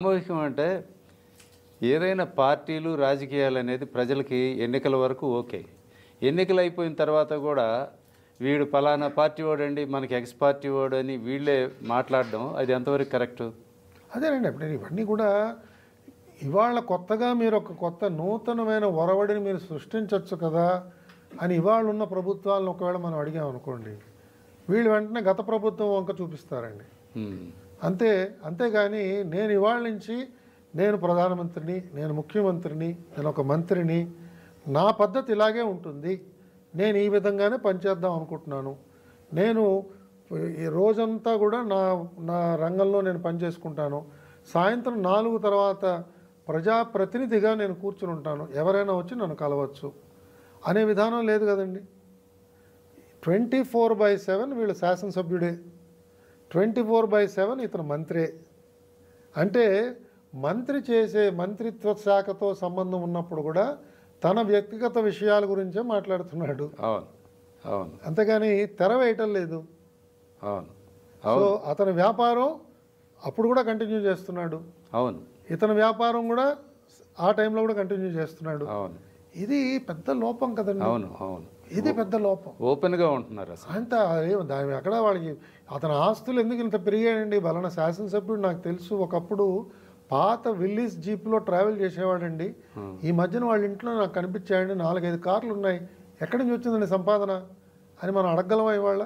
సామూహికం అంటే ఏదైనా పార్టీలు రాజకీయాలు అనేది ప్రజలకి ఎన్నికల వరకు ఓకే. ఎన్నికలు అయిపోయిన తర్వాత కూడా వీడు పలానా పార్టీ వాడండి, మనకి ఎక్స్ పార్టీ వాడు అని వీళ్ళే మాట్లాడడం అది ఎంతవరకు కరెక్టు? అదేనండి. ఇప్పుడు ఇవన్నీ కూడా ఇవాళ కొత్తగా మీరు ఒక కొత్త నూతనమైన ఒరవడిని మీరు సృష్టించవచ్చు కదా అని ఇవాళ ఉన్న ప్రభుత్వాలను ఒకవేళ మనం అడిగామనుకోండి, వీళ్ళు వెంటనే గత ప్రభుత్వం వంక చూపిస్తారండి. అంతేగాని నేను ఇవాళ నుంచి నేను ప్రధానమంత్రిని, నేను ముఖ్యమంత్రిని, నేను ఒక మంత్రిని, నా పద్ధతి ఇలాగే ఉంటుంది, నేను ఈ విధంగానే పనిచేద్దాం అనుకుంటున్నాను, నేను ఈ రోజంతా కూడా నా రంగంలో నేను పనిచేసుకుంటాను, సాయంత్రం 4 తర్వాత ప్రజాప్రతినిధిగా నేను కూర్చుని ఉంటాను, ఎవరైనా వచ్చి నన్ను కలవచ్చు అనే విధానం లేదు కదండి. 24/7 వీళ్ళు శాసనసభ్యుడే, 24/7 ఇతను మంత్రే. అంటే మంత్రి చేసే మంత్రిత్వ శాఖతో సంబంధం ఉన్నప్పుడు కూడా తన వ్యక్తిగత విషయాల గురించే మాట్లాడుతున్నాడు. అంతేగాని తెర వేయటం లేదు. సో అతని వ్యాపారం అప్పుడు కూడా కంటిన్యూ చేస్తున్నాడు. ఇతని వ్యాపారం కూడా ఆ టైంలో కూడా కంటిన్యూ చేస్తున్నాడు. ఇది పెద్ద లోపం కదండి. ఇది పెద్ద లోపం. ఓపెన్గా ఉంటున్నారు అంత దాని అక్కడ వాళ్ళకి అతని ఆస్తులు ఎందుకు ఇంత పెరిగాయండి. బలన శాసనసభ్యుడు నాకు తెలుసు ఒకప్పుడు పాత విల్లీస్ జీప్లో ట్రావెల్ చేసేవాడండి. ఈ మధ్యన వాళ్ళ ఇంట్లో నాకు కనిపించాయండి 4-5 కార్లు ఉన్నాయి. ఎక్కడి నుంచి వచ్చిందండి సంపాదన అని మనం అడగగలమా? ఇవాళ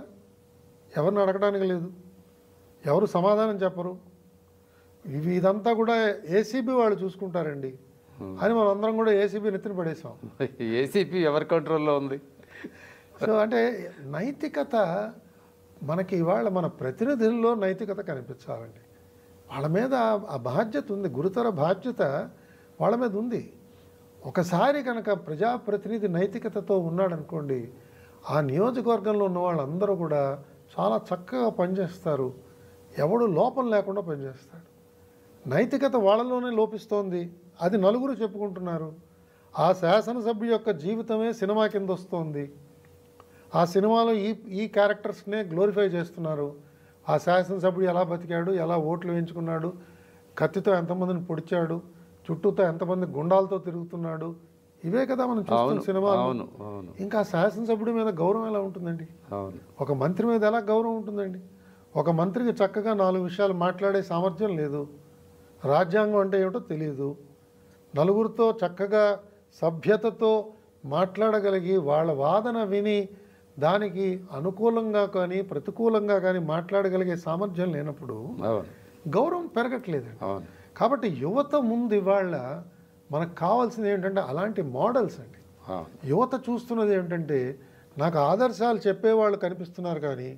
ఎవరిని అడగడానికి లేదు, ఎవరు సమాధానం చెప్పరు. ఇదంతా కూడా ఏసీబీ వాళ్ళు చూసుకుంటారండి అని మనం అందరం కూడా ఏసీబీ నెత్తిన పడేసాం. ఏసీబీ ఎవరి కంట్రోల్లో ఉంది? సో అంటే నైతికత మనకి ఇవాళ మన ప్రతినిధుల్లో నైతికత కనిపించాలండి. వాళ్ళ మీద ఆ బాధ్యత ఉంది, గురుతర బాధ్యత వాళ్ళ మీద ఉంది. ఒకసారి కనుక ప్రజాప్రతినిధి నైతికతతో ఉన్నాడనుకోండి, ఆ నియోజకవర్గంలో ఉన్న వాళ్ళందరూ కూడా చాలా చక్కగా పనిచేస్తారు, ఎవడు లోపం లేకుండా పనిచేస్తాడు. నైతికత వాళ్ళలోనే లోపిస్తోంది, అది నలుగురు చెప్పుకుంటున్నారు. ఆ శాసనసభ్యు యొక్క జీవితమే సినిమా కింద వస్తోంది. ఆ సినిమాలో ఈ క్యారెక్టర్స్నే గ్లోరిఫై చేస్తున్నారు. ఆ శాసనసభ్యుడు ఎలా బతికాడు, ఎలా ఓట్లు వేయించుకున్నాడు, కత్తితో ఎంతమందిని పొడిచాడు, చుట్టూతో ఎంతమంది గుండాలతో తిరుగుతున్నాడు, ఇవే కదా మనం చూస్తున్న సినిమాలు. ఇంకా శాసనసభ్యుడి మీద గౌరవం ఎలా ఉంటుందండి? ఒక మంత్రి మీద ఎలా గౌరవం ఉంటుందండి? ఒక మంత్రికి చక్కగా 4 విషయాలు మాట్లాడే సామర్థ్యం లేదు, రాజ్యాంగం అంటే ఏమిటో తెలియదు, నలుగురితో చక్కగా సభ్యతతో మాట్లాడగలిగి వాళ్ళ వాదన విని దానికి అనుకూలంగా కానీ ప్రతికూలంగా కానీ మాట్లాడగలిగే సామర్థ్యం లేనప్పుడు గౌరవం పెరగట్లేదండి. కాబట్టి యువత ముందు ఇవాళ మనకు కావాల్సింది ఏంటంటే అలాంటి మోడల్స్ అండి. యువత చూస్తున్నది ఏంటంటే నాకు ఆదర్శాలు చెప్పేవాళ్ళు కనిపిస్తున్నారు కానీ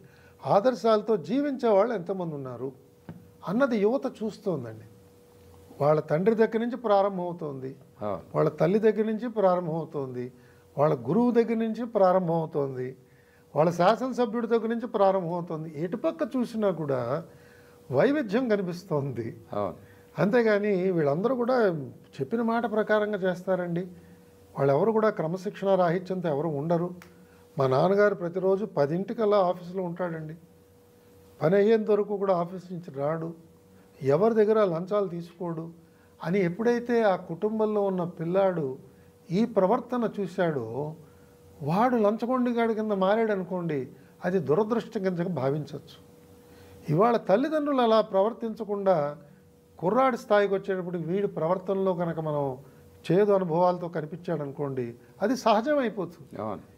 ఆదర్శాలతో జీవించే వాళ్ళు ఎంతమంది ఉన్నారు అన్నది యువత చూస్తోందండి. వాళ్ళ తండ్రి దగ్గర నుంచి ప్రారంభమవుతోంది, వాళ్ళ తల్లి దగ్గర నుంచి ప్రారంభమవుతోంది, వాళ్ళ గురువు దగ్గర నుంచి ప్రారంభమవుతోంది, వాళ్ళ శాసనసభ్యుడి దగ్గర నుంచి ప్రారంభమవుతోంది. ఎటుపక్క చూసినా కూడా వైవిధ్యం కనిపిస్తోంది. అంతేగాని వీళ్ళందరూ కూడా చెప్పిన మాట ప్రకారంగా చేస్తారండి. వాళ్ళెవరు కూడా క్రమశిక్షణ రాహిత్యంతో ఎవరు ఉండరు. మా నాన్నగారు ప్రతిరోజు 10ంటికల్లా ఆఫీసులో ఉంటాడండి, పని అయ్యేంత వరకు కూడా ఆఫీస్ నుంచి రాడు, ఎవరి దగ్గర లంచాలు తీసుకోడు అని ఎప్పుడైతే ఆ కుటుంబంలో ఉన్న పిల్లాడు ఈ ప్రవర్తన చూశాడో వాడు లంచగొండిగాడి కింద మారాడు అనుకోండి, అది దురదృష్టం కింద భావించవచ్చు. ఇవాళ తల్లిదండ్రులు అలా ప్రవర్తించకుండా కుర్రాడి స్థాయికి వచ్చేటప్పుడు వీడి ప్రవర్తనలో కనుక మనం చేదు అనుభవాలతో కనిపించాడు అనుకోండి, అది సహజం అయిపోతుంది.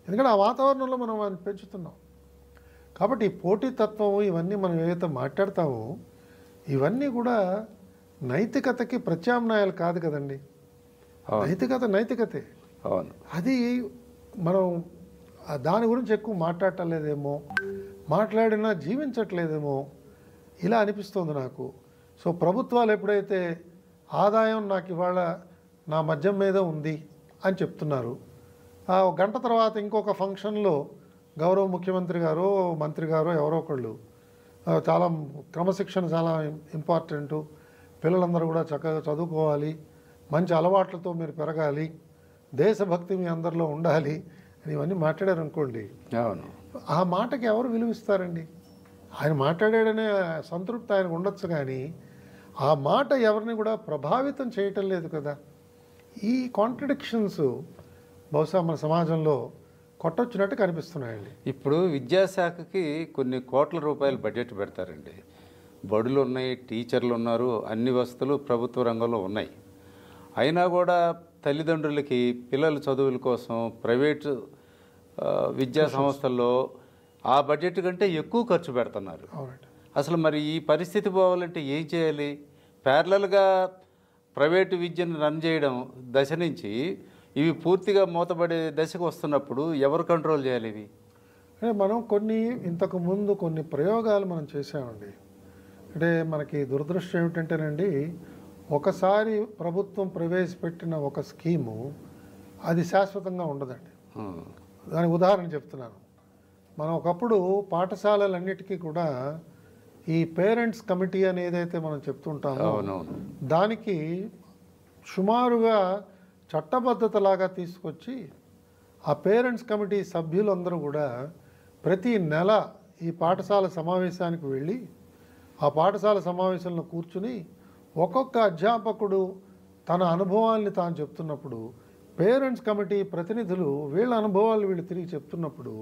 ఎందుకంటే ఆ వాతావరణంలో మనం వాడిని పెంచుతున్నాం. కాబట్టి ఈ పోటీతత్వం ఇవన్నీ మనం ఏదైతే మాట్లాడతామో ఇవన్నీ కూడా నైతికతకి ప్రత్యామ్నాయాలు కాదు కదండి. నైతికతే. అది మనం దాని గురించి ఎక్కువ మాట్లాడటలేదేమో, మాట్లాడినా జీవించట్లేదేమో ఇలా అనిపిస్తుంది నాకు. సో ప్రభుత్వాలు ఎప్పుడైతే ఆదాయం నాకు ఇవాళ నా మద్యం మీద ఉంది అని చెప్తున్నారు, ఆ గంట తర్వాత ఇంకొక ఫంక్షన్లో గౌరవ ముఖ్యమంత్రి గారో మంత్రి గారో ఎవరో ఒకళ్ళు చాలా క్రమశిక్షణ చాలా ఇంపార్టెంటు, పిల్లలందరూ కూడా చక్కగా చదువుకోవాలి, మంచి అలవాట్లతో మీరు పెరగాలి, దేశభక్తి మీ అందరిలో ఉండాలి అని ఇవన్నీ మాట్లాడారు అనుకోండి, ఆ మాటకి ఎవరు విలువిస్తారండి? ఆయన మాట్లాడాడనే సంతృప్తి ఆయనకు ఉండొచ్చు, కానీ ఆ మాట ఎవరిని కూడా ప్రభావితం చేయటం లేదు కదా. ఈ కాంట్రడిక్షన్స్ బహుశా మన సమాజంలో కొట్టొచ్చినట్టు కనిపిస్తున్నాయండి. ఇప్పుడు విద్యాశాఖకి కొన్ని కోట్ల రూపాయలు బడ్జెట్ పెడతారండి. బడులు ఉన్నాయి, టీచర్లు ఉన్నారు, అన్ని వసతులు ప్రభుత్వ రంగంలో ఉన్నాయి. అయినా కూడా తల్లిదండ్రులకి పిల్లల చదువుల కోసం ప్రైవేటు విద్యా సంస్థల్లో ఆ బడ్జెట్ కంటే ఎక్కువ ఖర్చు పెడుతున్నారు. అవునండి. అసలు మరి ఈ పరిస్థితి పోవాలంటే ఏం చేయాలి? ప్యారలల్గా ప్రైవేటు విద్యను రన్ చేయడం దశ నుంచి ఇవి పూర్తిగా మూతపడే దశకు వస్తున్నప్పుడు ఎవరు కంట్రోల్ చేయాలి ఇవి? అంటే మనం ఇంతకు ముందు కొన్ని ప్రయోగాలు మనం చేసామండి. అంటే మనకి దురదృష్టం ఏమిటంటేనండి, ఒకసారి ప్రభుత్వం ప్రవేశపెట్టిన ఒక స్కీము అది శాశ్వతంగా ఉండదండి. దానికి ఉదాహరణ చెప్తున్నాను. మనం ఒకప్పుడు పాఠశాలలన్నిటికీ కూడా ఈ పేరెంట్స్ కమిటీ అని ఏదైతే మనం చెప్తుంటామో దానికి సుమారుగా చట్టబద్ధతలాగా తీసుకొచ్చి ఆ పేరెంట్స్ కమిటీ సభ్యులందరూ కూడా ప్రతి నెల ఈ పాఠశాల సమావేశానికి వెళ్ళి ఆ పాఠశాల సమావేశంలో కూర్చుని ఒక్కొక్క అధ్యాపకుడు తన అనుభవాల్ని తాను చెప్తున్నప్పుడు పేరెంట్స్ కమిటీ ప్రతినిధులు వీళ్ళ అనుభవాలు వీళ్ళు తిరిగి చెప్తున్నప్పుడు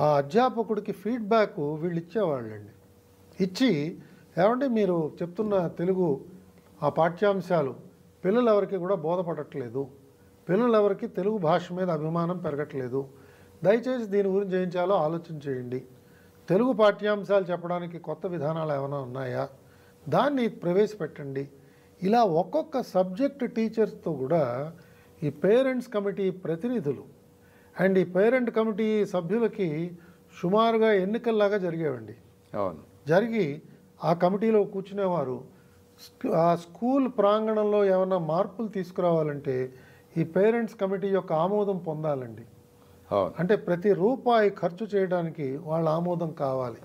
ఆ అధ్యాపకుడికి ఫీడ్బ్యాక్ వీళ్ళు ఇచ్చేవాళ్ళండి. ఇచ్చి ఏమంటే మీరు చెప్తున్న తెలుగు ఆ పాఠ్యాంశాలు పిల్లలు ఎవరికి కూడా బోధపడట్లేదు, పిల్లలు ఎవరికి తెలుగు భాష మీద అభిమానం పెరగట్లేదు, దయచేసి దీని గురించి ఏం చేయాలో ఆలోచన చేయండి, తెలుగు పాఠ్యాంశాలు చెప్పడానికి కొత్త విధానాలు ఏమైనా ఉన్నాయా, దాన్ని ప్రవేశపెట్టండి. ఇలా ఒక్కొక్క సబ్జెక్ట్ టీచర్స్తో కూడా ఈ పేరెంట్స్ కమిటీ ప్రతినిధులు అండ్ ఈ పేరెంట్ కమిటీ సభ్యులకి సుమారుగా ఎన్నికల్లాగా జరిగేవండి. అవును. జరిగి ఆ కమిటీలో కూర్చునేవారు. ఆ స్కూల్ ప్రాంగణంలో ఏమైనా మార్పులు తీసుకురావాలంటే ఈ పేరెంట్స్ కమిటీ యొక్క ఆమోదం పొందాలండి. అంటే ప్రతి రూపాయి ఖర్చు చేయడానికి వాళ్ళ ఆమోదం కావాలి.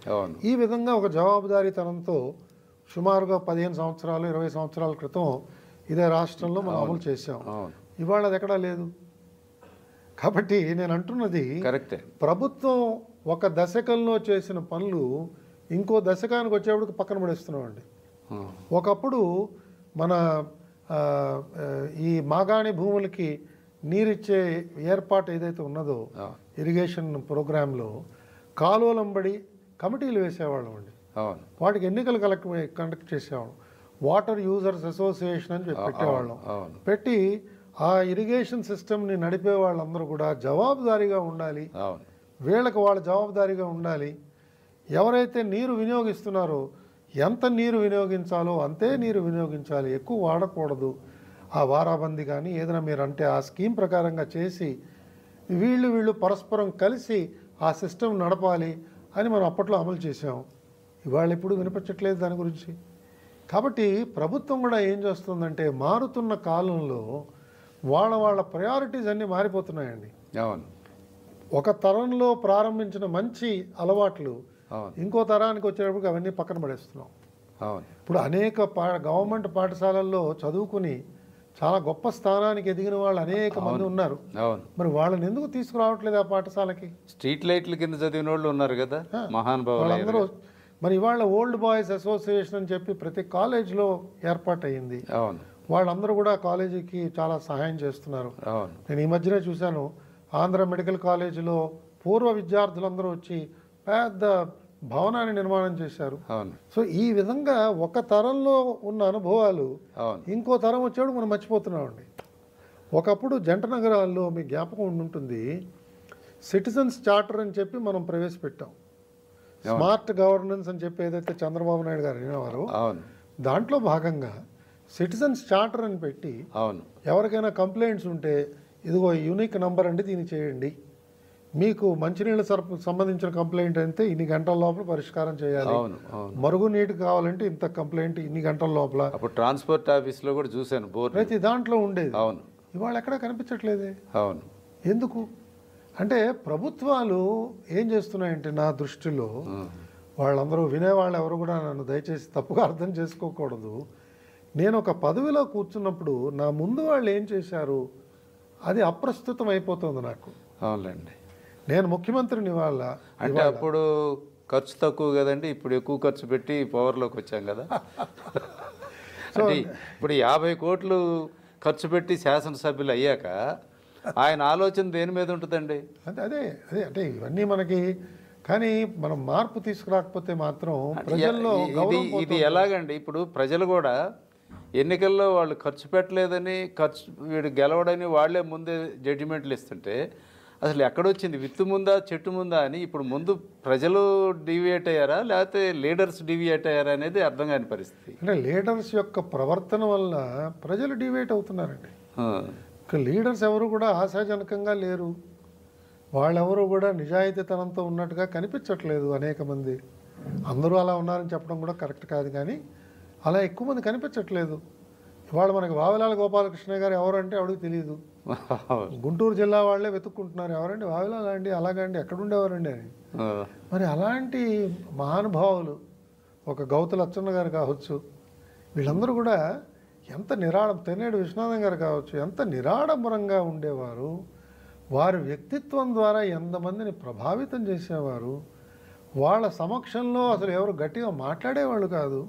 ఈ విధంగా ఒక జవాబుదారీతనంతో సుమారుగా 15 సంవత్సరాలు 20 సంవత్సరాల క్రితం ఇదే రాష్ట్రంలో మనం అమలు చేసాం. ఇవాళ అది ఎక్కడా లేదు. కాబట్టి నేను అంటున్నది కరెక్టే. ప్రభుత్వం ఒక దశకంలో చేసిన పనులు ఇంకో దశకానికి వచ్చేప్పటికి పక్కన పడేస్తున్నామండి. ఒకప్పుడు మన ఈ మాగాణి భూములకి నీరిచ్చే ఏర్పాటు ఏదైతే ఉన్నదో ఇరిగేషన్ ప్రోగ్రాంలో కాలువలంబడి కమిటీలు వేసేవాళ్ళం అండి. వాటికి ఎన్నికలు కండక్ట్ చేసేవాళ్ళం. వాటర్ యూజర్స్ అసోసియేషన్ అని చెప్పి పెట్టేవాళ్ళం. పెట్టి ఆ ఇరిగేషన్ సిస్టమ్ని నడిపే వాళ్ళందరూ కూడా జవాబుదారీగా ఉండాలి, వీళ్ళకి వాళ్ళ జవాబుదారీగా ఉండాలి. ఎవరైతే నీరు వినియోగిస్తున్నారో ఎంత నీరు వినియోగించాలో అంతే నీరు వినియోగించాలి, ఎక్కువ వాడకూడదు. ఆ వారాబందీ కానీ ఏదైనా మీరు అంటే ఆ స్కీమ్ ప్రకారంగా చేసి వీళ్ళు పరస్పరం కలిసి ఆ సిస్టమ్ నడపాలి అని మనం అప్పట్లో అమలు చేసాం. ఇవాళ ఎప్పుడు వినిపించట్లేదు దాని గురించి. కాబట్టి ప్రభుత్వం కూడా ఏం చేస్తుందంటే మారుతున్న కాలంలో వాళ్ళ ప్రయారిటీస్ అన్నీ మారిపోతున్నాయండి. ఒక తరంలో ప్రారంభించిన మంచి అలవాట్లు ఇంకో తరానికి వచ్చేటప్పటికి అవన్నీ పక్కన పడేస్తున్నాం. ఇప్పుడు అనేక గవర్నమెంట్ పాఠశాలల్లో చదువుకుని చాలా గొప్ప స్థానానికి ఎదిగిన వాళ్ళు అనేక మంది ఉన్నారు. మరి వాళ్ళని ఎందుకు తీసుకురావట్లేదు ఆ పాఠశాలకి? స్ట్రీట్ లైట్ల కింద చదివిన వాళ్ళు ఉన్నారు కదా మహానుభావులు. మరి ఇవాళ ఓల్డ్ బాయ్స్ అసోసియేషన్ అని చెప్పి ప్రతి కాలేజ్లో ఏర్పాటయింది. వాళ్ళందరూ కూడా కాలేజీకి చాలా సహాయం చేస్తున్నారు. నేను ఈ మధ్యనే చూశాను, ఆంధ్ర మెడికల్ కాలేజీలో పూర్వ విద్యార్థులందరూ వచ్చి పెద్ద భవనాన్ని నిర్మాణం చేశారు. సో ఈ విధంగా ఒక తరంలో ఉన్న అనుభవాలు ఇంకో తరం వచ్చేప్పుడు మనం మర్చిపోతున్నామండి. ఒకప్పుడు జంట నగరాల్లో మీ జ్ఞాపకం ఉంటుంది, సిటిజన్స్ చార్టర్ అని చెప్పి మనం ప్రవేశపెట్టాం. స్మార్ట్ గవర్నెన్స్ అని చెప్పి ఏదైతే చంద్రబాబు నాయుడు గారు అనేవారు, దాంట్లో భాగంగా సిటిజన్స్ చార్టర్ అని పెట్టి ఎవరికైనా కంప్లైంట్స్ ఉంటే ఇదిగో యూనిక్ నంబర్ అండి, దీన్ని చేయండి, మీకు మంచినీళ్ళ సంబంధించిన కంప్లైంట్ అయితే ఇన్ని గంటల లోపల పరిష్కారం చేయాలి, మరుగునీటి కావాలంటే ఇంత కంప్లైంట్ ఇన్ని గంటల లోపల. ట్రాన్స్పోర్ట్ ఆఫీస్లో కూడా చూశాను, ప్రతి దాంట్లో ఉండేది. ఇవాళ ఎక్కడ కనిపించట్లేదే. ఎందుకు అంటే ప్రభుత్వాలు ఏం చేస్తున్నాయంటే నా దృష్టిలో వాళ్ళందరూ వినేవాళ్ళు ఎవరు కూడా నన్ను దయచేసి తప్పుగా అర్థం చేసుకోకూడదు. నేను ఒక పదవిలో కూర్చున్నప్పుడు నా ముందు వాళ్ళు ఏం చేశారు అది అప్రస్తుతం అయిపోతుంది నాకు. అవునండి. నేను ముఖ్యమంత్రిని వాళ్ళ అంటే అప్పుడు ఖర్చు తక్కువ కదండి, ఇప్పుడు ఎక్కువ ఖర్చు పెట్టి పవర్లోకి వచ్చాం కదా. అంటే ఇప్పుడు 50 కోట్లు ఖర్చు పెట్టి శాసనసభ్యులు అయ్యాక ఆయన ఆలోచన దేని మీద ఉంటుందండి? అదే అదే అదే అంటే ఇవన్నీ మనకి, కానీ మనం మార్పు తీసుకురాకపోతే మాత్రం ప్రజల్లో ఇది ఇది ఎలాగండి? ఇప్పుడు ప్రజలు కూడా ఎన్నికల్లో వాళ్ళు ఖర్చు పెట్టలేదని, వీడు గెలవడని వాళ్ళే ముందే జడ్జిమెంట్లు ఇస్తుంటే అసలు ఎక్కడొచ్చింది? విత్తు ముందా చెట్టు ముందా అని ఇప్పుడు ముందు ప్రజలు డీవియేట్ అయ్యారా లేకపోతే లీడర్స్ డీవియేట్ అయ్యారా అనేది అర్థం కాని పరిస్థితి. అంటే లీడర్స్ యొక్క ప్రవర్తన వల్ల ప్రజలు డివేట్ అవుతున్నారండి. ఇక లీడర్స్ ఎవరు కూడా ఆశాజనకంగా లేరు, వాళ్ళెవరు కూడా నిజాయితీతనంతో ఉన్నట్టుగా కనిపించట్లేదు. అనేక మంది, అందరూ అలా ఉన్నారని చెప్పడం కూడా కరెక్ట్ కాదు, కానీ అలా ఎక్కువ మంది కనిపించట్లేదు. ఇవాళ మనకి వావిలాల గోపాలకృష్ణ గారు ఎవరంటే ఎవరికి తెలియదు. గుంటూరు జిల్లా వాళ్ళే వెతుక్కుంటున్నారు, ఎవరండి వావిలాల అండి, అలాగండి ఎక్కడుండేవారండి అని. మరి అలాంటి మహానుభావులు, ఒక గౌతు లచ్చన్న గారు కావచ్చు, వీళ్ళందరూ కూడా ఎంత తెన్నేడు విశ్వనాథం గారు కావచ్చు, ఎంత నిరాడంబరంగా ఉండేవారు. వారి వ్యక్తిత్వం ద్వారా ఎంతమందిని ప్రభావితం చేసేవారు. వాళ్ళ సమక్షంలో అసలు ఎవరు గట్టిగా మాట్లాడేవాళ్ళు కాదు.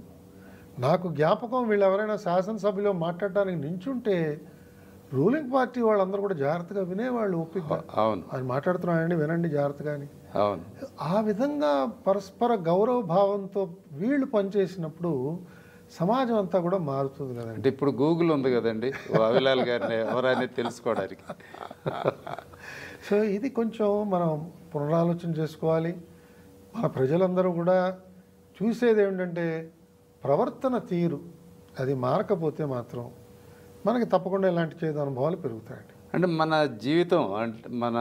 నాకు జ్ఞాపకం, వీళ్ళు ఎవరైనా శాసనసభలో మాట్లాడటానికి నించుంటే రూలింగ్ పార్టీ వాళ్ళందరూ కూడా జాగ్రత్తగా వినేవాళ్ళు, ఓపిక. అవును, ఆయన మాట్లాడుతున్నాడండి వినండి జాగ్రత్తగా అని. అవును. ఆ విధంగా పరస్పర గౌరవ భావంతో వీళ్ళు పనిచేసినప్పుడు సమాజం అంతా కూడా మారుతుంది కదండి. అంటే ఇప్పుడు గూగుల్ ఉంది కదండి, వావిలాల్ గారిని ఎవరనేది తెలుసుకోవడానికి. సో ఇది కొంచెం మనం పునరాలోచన చేసుకోవాలి. మన ప్రజలందరూ కూడా చూసేది ఏమిటంటే ప్రవర్తన తీరు, అది మారకపోతే మాత్రం మనకి తప్పకుండా ఇలాంటి చేదు అనుభవాలు పెరుగుతాయండి. అంటే మన జీవితం, అంటే మన